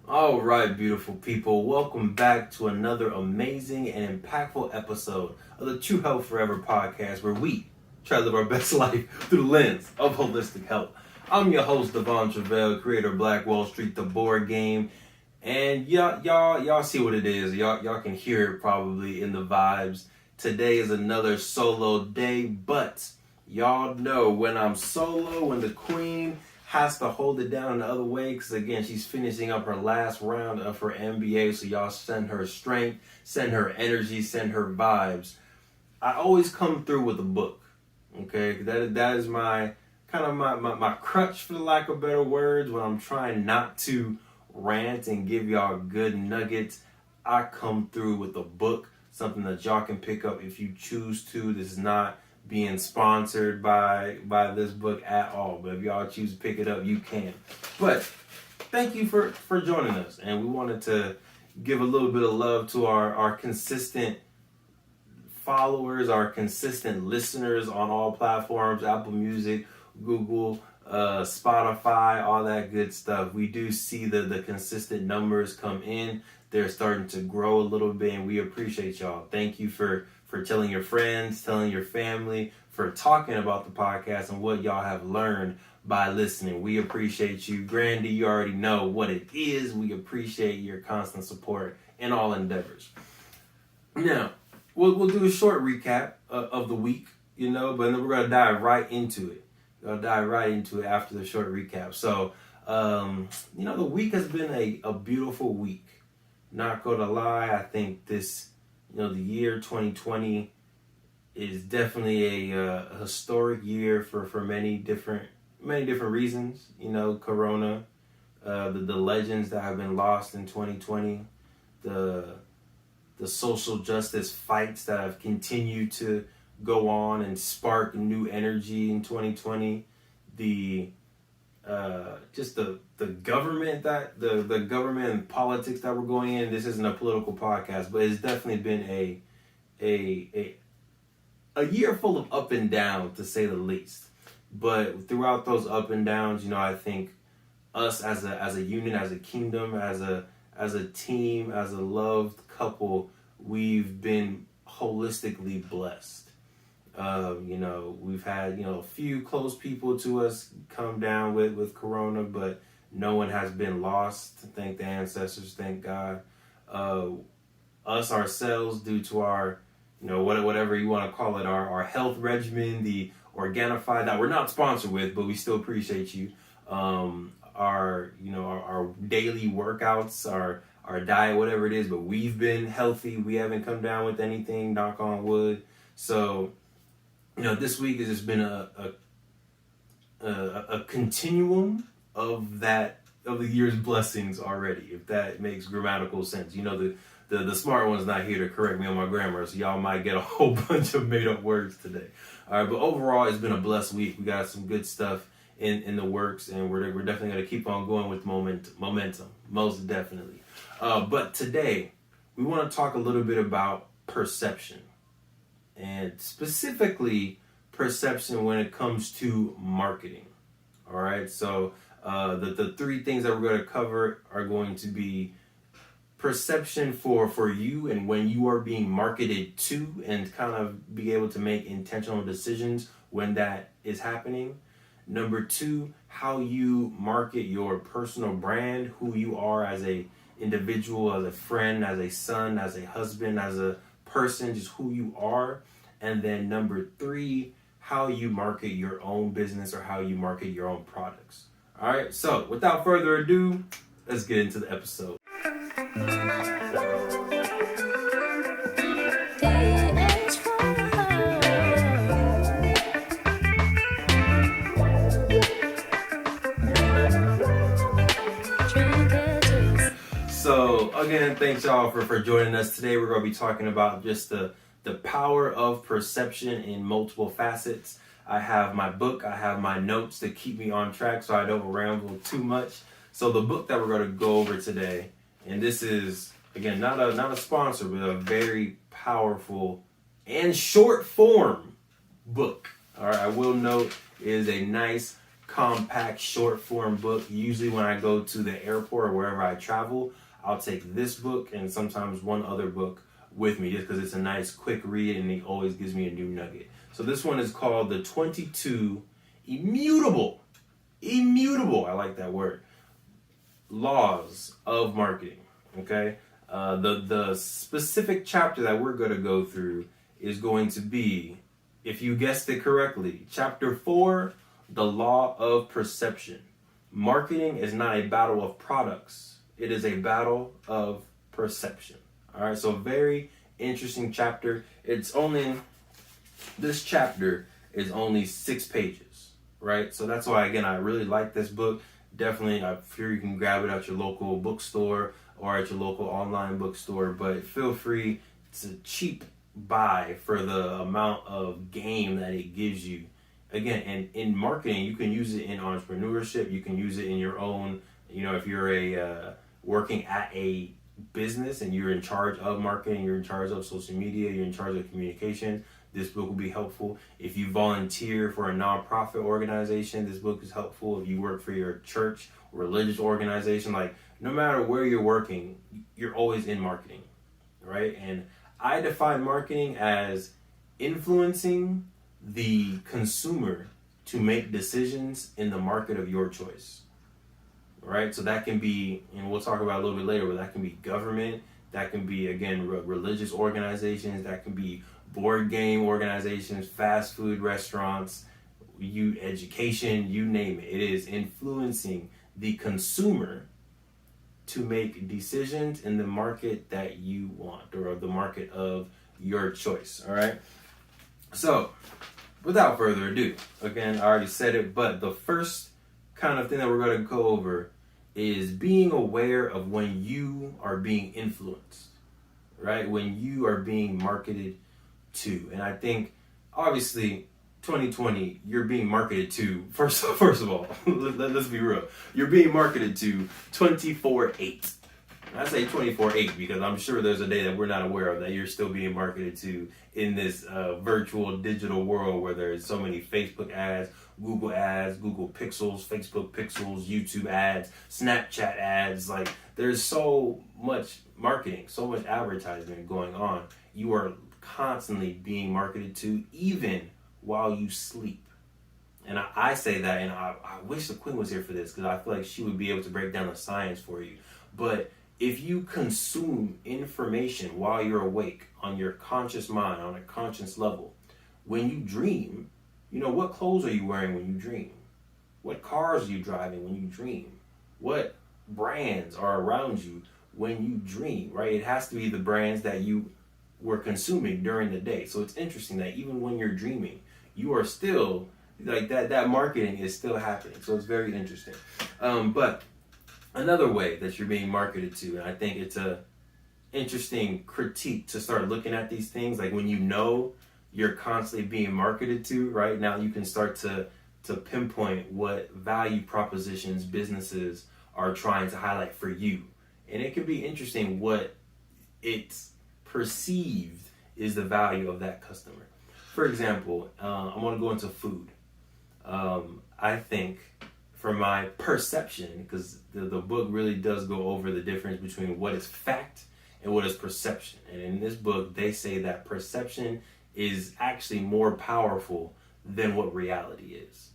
All right, beautiful people. Welcome back to another amazing and impactful episode of the True Health Forever podcast, where we try to live our best life through the lens of holistic health. I'm your host, De'Von Truvel, creator of Black Wall Street, the board game. And y'all see what it is. Y'all can hear it probably in the vibes. Today is another solo day, but y'all know when I'm solo, when the queen has to hold it down the other way, because again, she's finishing up her last round of her MBA, so y'all send her strength, send her energy, send her vibes. I always come through with a book, okay? That is my kind of my crutch, for lack of better words, when I'm trying not to rant and give y'all good nuggets. I come through with a book, something that y'all can pick up if you choose to. This is not being sponsored by this book at all, but if y'all choose to pick it up, you can. But thank you for joining us, and we wanted to give a little bit of love to our consistent followers, our consistent listeners on all platforms: Apple Music, Google, Spotify, all that good stuff. We do see the consistent numbers come in. They're starting to grow a little bit, and we appreciate y'all. Thank you for telling your friends, telling your family, for talking about the podcast and what y'all have learned by listening. We appreciate you. Grandy, you already know what it is. We appreciate your constant support in all endeavors. Now, we'll do a short recap of the week, but then we're going to dive right into it. We'll dive right into it after the short recap. So, the week has been a beautiful week. Not going to lie, I think this, the year 2020 is definitely a historic year for many different reasons. Corona, the legends that have been lost in 2020, the social justice fights that have continued to go on and spark new energy in 2020, just the government the government and politics that we're going in. This isn't a political podcast, but it's definitely been a year full of up and down, to say the least. But throughout those up and downs, I think us as a unit, as a kingdom, as a team, as a loved couple, we've been holistically blessed. We've had, a few close people to us come down with Corona, but no one has been lost. Thank the ancestors, thank God. Us ourselves, due to our, whatever you want to call it, our health regimen, the Organifi that we're not sponsored with, but we still appreciate you. Our daily workouts, our diet, whatever it is, but we've been healthy. We haven't come down with anything, knock on wood. So, this week has just been a continuum of the year's blessings already, if that makes grammatical sense. The smart one's not here to correct me on my grammar, so y'all might get a whole bunch of made up words today. All right, but overall, it's been a blessed week. We got some good stuff in the works, and we're definitely going to keep on going with momentum, most definitely. But today, we want to talk a little bit about perception, and specifically perception when it comes to marketing. All right, so the three things that we're going to cover are going to be perception for you and when you are being marketed to, and kind of be able to make intentional decisions when that is happening. Number two, how you market your personal brand, who you are as a individual, as a friend, as a son, as a husband, as a person, just who you are. And then number three, how you market your own business or how you market your own products. All right, so without further ado, let's get into the episode. So again, thanks y'all for joining us today. We're going to be talking about just the power of perception in multiple facets. I have my book, I have my notes to keep me on track so I don't ramble too much. So the book that we're going to go over today, and this is, again, not a sponsor, but a very powerful and short form book. All right, I will note, it is a nice compact, short form book. Usually when I go to the airport or wherever I travel, I'll take this book and sometimes one other book with me just because it's a nice quick read and it always gives me a new nugget. So this one is called the 22 Immutable, I like that word, Laws of Marketing. Okay, the specific chapter that we're going to go through is going to be, if you guessed it correctly, chapter 4, the law of perception. Marketing is not a battle of products, it is a battle of perception. All right, so very interesting chapter. This chapter is only 6 pages, right? So that's why, again, I really like this book. Definitely, I'm sure you can grab it at your local bookstore or at your local online bookstore, but feel free. It's a cheap buy for the amount of game that it gives you. Again, and in marketing, you can use it in entrepreneurship. You can use it in your own, if you're working at a business and you're in charge of marketing, you're in charge of social media, you're in charge of communication, this book will be helpful. If you volunteer for a nonprofit organization, this book is helpful. If you work for your church, religious organization, like no matter where you're working, you're always in marketing, right? And I define marketing as influencing the consumer to make decisions in the market of your choice, right? So that can be, and we'll talk about it a little bit later, but that can be government, that can be, again, religious organizations, that can be board game organizations, fast food restaurants, education, you name it. It is influencing the consumer to make decisions in the market that you want, or the market of your choice, all right? So, without further ado, again, I already said it, but the first kind of thing that we're going to go over is being aware of when you are being influenced, right? When you are being marketed to. And I think, obviously, 2020, you're being marketed to, first of all, let's be real, you're being marketed to 24/8. I say 24/8 because I'm sure there's a day that we're not aware of that you're still being marketed to in this virtual digital world where there's so many Facebook ads, Google Pixels, Facebook Pixels, YouTube ads, Snapchat ads. Like, there's so much marketing, so much advertisement going on. You are constantly being marketed to, even while you sleep. And I say that, and I wish the Queen was here for this because I feel like she would be able to break down the science for you. But if you consume information while you're awake on your conscious mind, on a conscious level, when you dream, what clothes are you wearing when you dream? What cars are you driving when you dream? What brands are around you when you dream, right? It has to be the brands that you were consuming during the day. So it's interesting that even when you're dreaming, you are still, like, that marketing is still happening. So it's very interesting. But another way that you're being marketed to, and I think it's a interesting critique to start looking at these things, like when you're constantly being marketed to, right? Now you can start to pinpoint what value propositions businesses are trying to highlight for you. And it can be interesting what it's perceived is the value of that customer. For example, I want to go into food. I think, from my perception, because the book really does go over the difference between what is fact and what is perception. And in this book, they say that perception is actually more powerful than what reality is,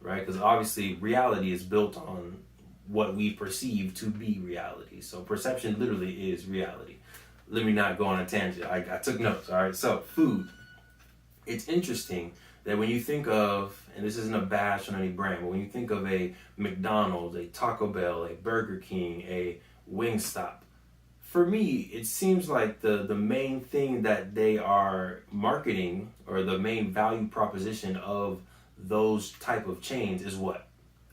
right? Because obviously reality is built on what we perceive to be reality. So perception literally is reality. Let me not go on a tangent. I took notes, all right? So food. It's interesting that when you think of, and this isn't a bash on any brand, but when you think of a McDonald's, a Taco Bell, a Burger King, a Wingstop, for me, it seems like the main thing that they are marketing, or the main value proposition of those type of chains, is what?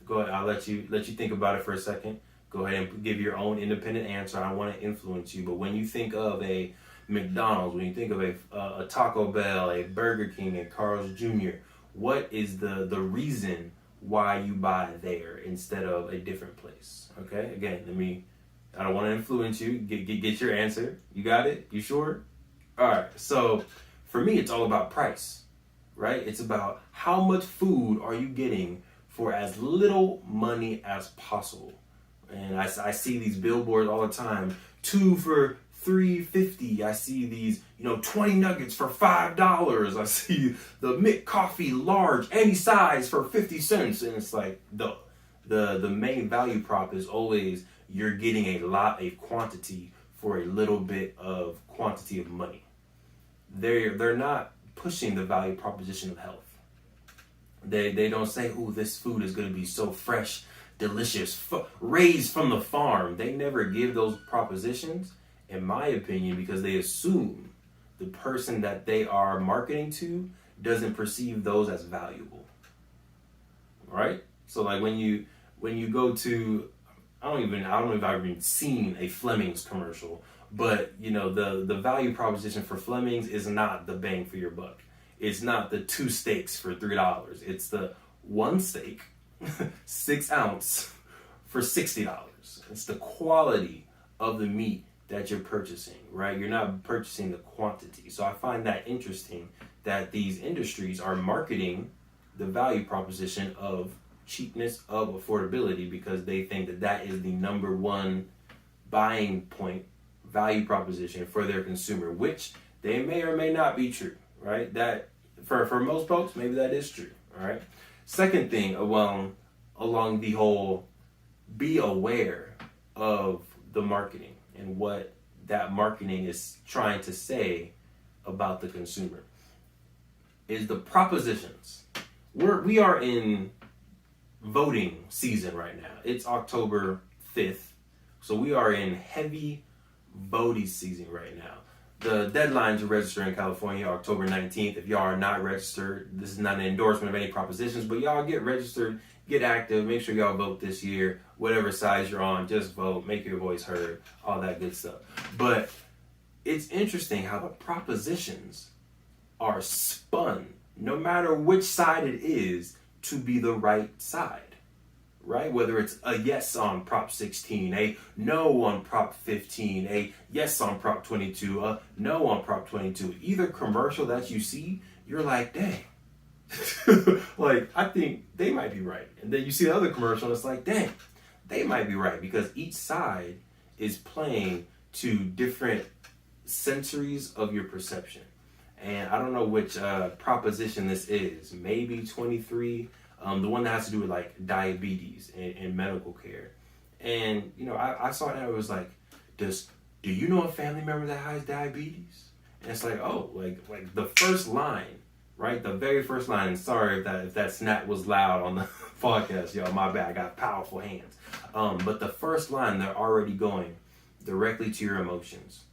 Go ahead, I'll let you think about it for a second. Go ahead and give your own independent answer. I don't want to influence you, but when you think of a McDonald's, when you think of a Taco Bell, a Burger King, a Carl's Jr., what is the reason why you buy there instead of a different place? Okay, again, I don't want to influence you. Get your answer. You got it? You sure? All right, so for me, it's all about price, right? It's about how much food are you getting for as little money as possible. And I see these billboards all the time, 2 for $3.50. I see these, 20 nuggets for $5. I see the McCoffee large, any size for 50 cents. And it's like the main value prop is always you're getting a quantity for a little bit of quantity of money. They're not pushing the value proposition of health. They don't say, "Ooh, this food is going to be so fresh, delicious, raised from the farm." They never give those propositions, in my opinion, because they assume the person that they are marketing to doesn't perceive those as valuable. Right? So like when you go to, I don't know if I've even seen a Fleming's commercial, but the value proposition for Fleming's is not the bang for your buck. It's not the 2 steaks for $3. It's the 1 steak, 6 ounce for $60. It's the quality of the meat that you're purchasing, right? You're not purchasing the quantity. So I find that interesting that these industries are marketing the value proposition of cheapness, of affordability, because they think that that is the number one buying point value proposition for their consumer, which they may or may not be true, right? That for most folks, maybe that is true, all right? Second thing along the whole, be aware of the marketing and what that marketing is trying to say about the consumer is the propositions. We are in voting season right now. It's October 5th, so we are in heavy voting season right now. The deadline to register in California, October 19th. If y'all are not registered, this is not an endorsement of any propositions, but y'all get registered, get active, make sure y'all vote this year. Whatever side you're on, just vote, make your voice heard, all that good stuff. But it's interesting how the propositions are spun, no matter which side it is, to be the right side. Right? Whether it's a yes on Prop 16, a no on Prop 15, a yes on Prop 22, a no on Prop 22. Either commercial that you see, you're like, dang. Like, I think they might be right. And then you see the other commercial and it's like, dang, they might be right, because each side is playing to different sensories of your perception. And I don't know which proposition this is. Maybe 23. The one that has to do with like diabetes and medical care. And I saw it and I was like, do you know a family member that has diabetes? And it's like, oh, like the first line, right? The very first line. And sorry if that snap was loud on the podcast, y'all. My bad. I got powerful hands. But the first line, they're already going directly to your emotions.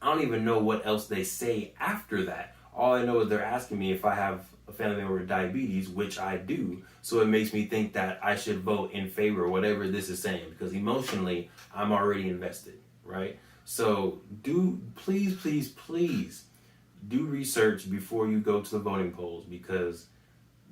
I don't even know what else they say after that. All I know is they're asking me if I have a family member with diabetes, which I do. So it makes me think that I should vote in favor of whatever this is saying, because emotionally, I'm already invested, right? So please do research before you go to the voting polls, because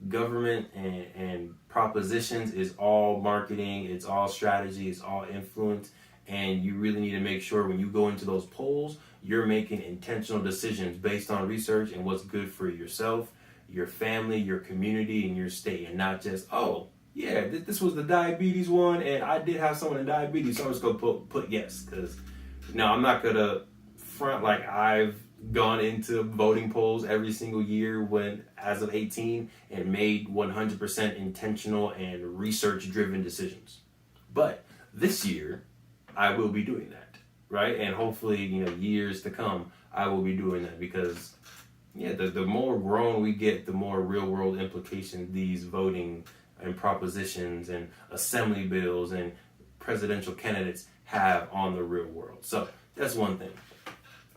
government and propositions is all marketing, it's all strategy, it's all influence. And you really need to make sure when you go into those polls, you're making intentional decisions based on research and what's good for yourself, your family, your community, and your state. And not just, oh, yeah, this was the diabetes one, and I did have someone in diabetes, so I'm just going to put yes. Because, I'm not going to front like I've gone into voting polls every single year as of 18 and made 100% intentional and research-driven decisions. But this year, I will be doing that, right? And hopefully, years to come, I will be doing that, because, the more grown we get, the more real-world implications these voting and propositions and assembly bills and presidential candidates have on the real world. So that's one thing.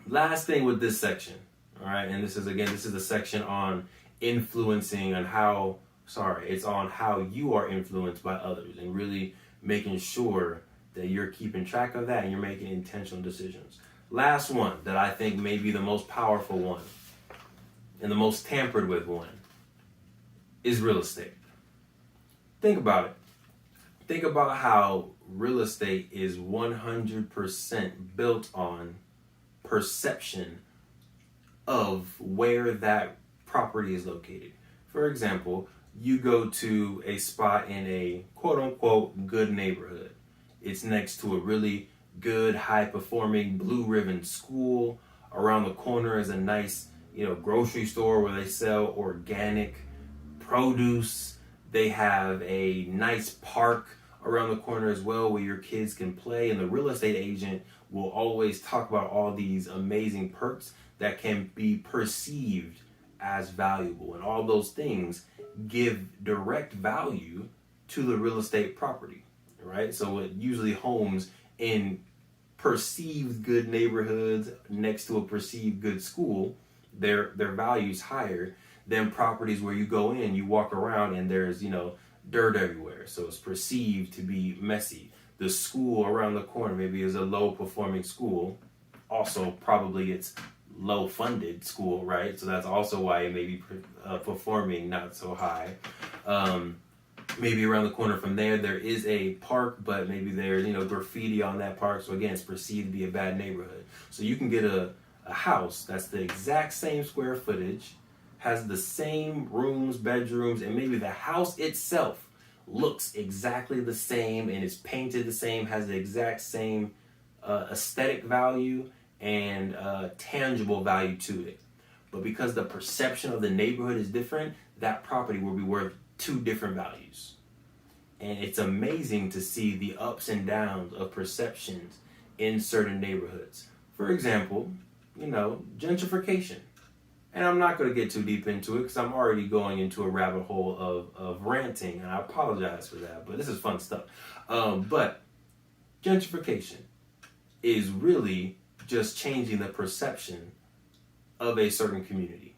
Last thing with this section, all right? And this is a section on influencing and it's on how you are influenced by others, and really making sure that you're keeping track of that and you're making intentional decisions. Last one that I think may be the most powerful one and the most tampered with one is real estate. Think about it. Think about how real estate is 100% built on perception of where that property is located. For example, you go to a spot in a quote unquote good neighborhood. It's next to a really good, high performing blue ribbon school. Around the corner is a nice, grocery store where they sell organic produce. They have a nice park around the corner as well where your kids can play. And the real estate agent will always talk about all these amazing perks that can be perceived as valuable. And all those things give direct value to the real estate property, right? So it usually homes in perceived good neighborhoods next to a perceived good school, their value's higher than properties where you go in, you walk around and there's, dirt everywhere. So it's perceived to be messy. The school around the corner maybe is a low performing school. Also, probably it's low funded school, right? So that's also why it may be performing not so high. Maybe around the corner from there is a park, but maybe there's, graffiti on that park. So again, it's perceived to be a bad neighborhood. So you can get a house that's the exact same square footage, has the same rooms, bedrooms, and maybe the house itself looks exactly the same and is painted the same, has the exact same aesthetic value and tangible value to it. But because the perception of the neighborhood is different, that property will be worth two different values. And it's amazing to see the ups and downs of perceptions in certain neighborhoods. For example, gentrification. And I'm not going to get too deep into it because I'm already going into a rabbit hole of ranting, and I apologize for that, but this is fun stuff. But gentrification is really just changing the perception of a certain community.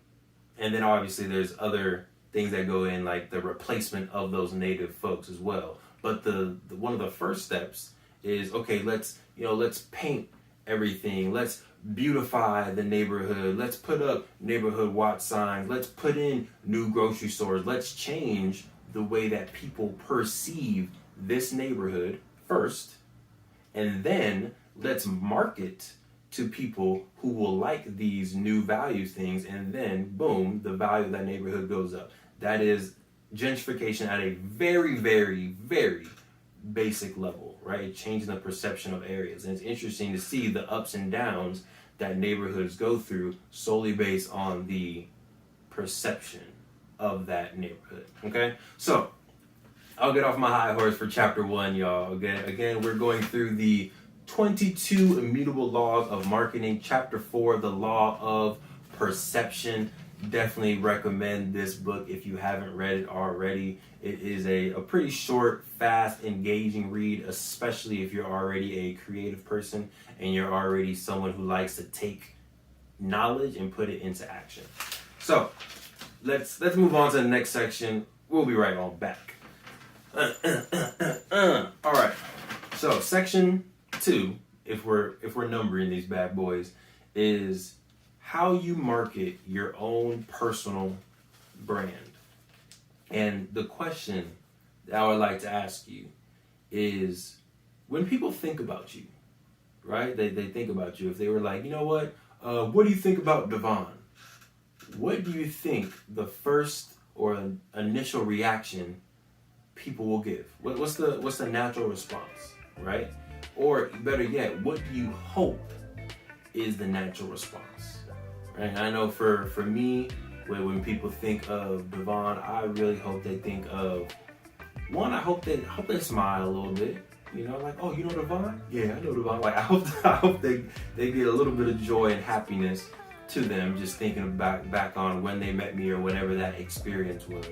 And then obviously there's other things that go in, like the replacement of those native folks as well. But the one of the first steps is, okay, let's paint everything. Let's beautify the neighborhood. Let's put up neighborhood watch signs. Let's put in new grocery stores. Let's change the way that people perceive this neighborhood first. And then let's market to people who will like these new value things. And then boom, the value of that neighborhood goes up. That is gentrification at a very, very, very basic level, right? Changing the perception of areas. And it's interesting to see the ups and downs that neighborhoods go through solely based on the perception of that neighborhood. Okay, so I'll get off my high horse for chapter 1, y'all. Again, we're going through the 22 Immutable Laws of Marketing, chapter 4, the Law of Perception. Definitely recommend this book if you haven't read it already. It is a pretty short, fast, engaging read, especially if you're already a creative person and you're already someone who likes to take knowledge and put it into action. So let's move on to the next section. We'll be right on back. All right. So section 2, if we're numbering these bad boys, is how you market your own personal brand. And the question that I would like to ask you is, when people think about you, right? They think about you. If they were like, what do you think about De'Von? What do you think the first or initial reaction people will give? What's the natural response, right? Or better yet, what do you hope is the natural response? Right? And I know for me, when people think of De'Von, I really hope they think of, one, I hope they smile a little bit. Like, oh, you know De'Von? Yeah, I know De'Von. Like, I hope they get a little bit of joy and happiness to them just thinking back on when they met me or whatever that experience was.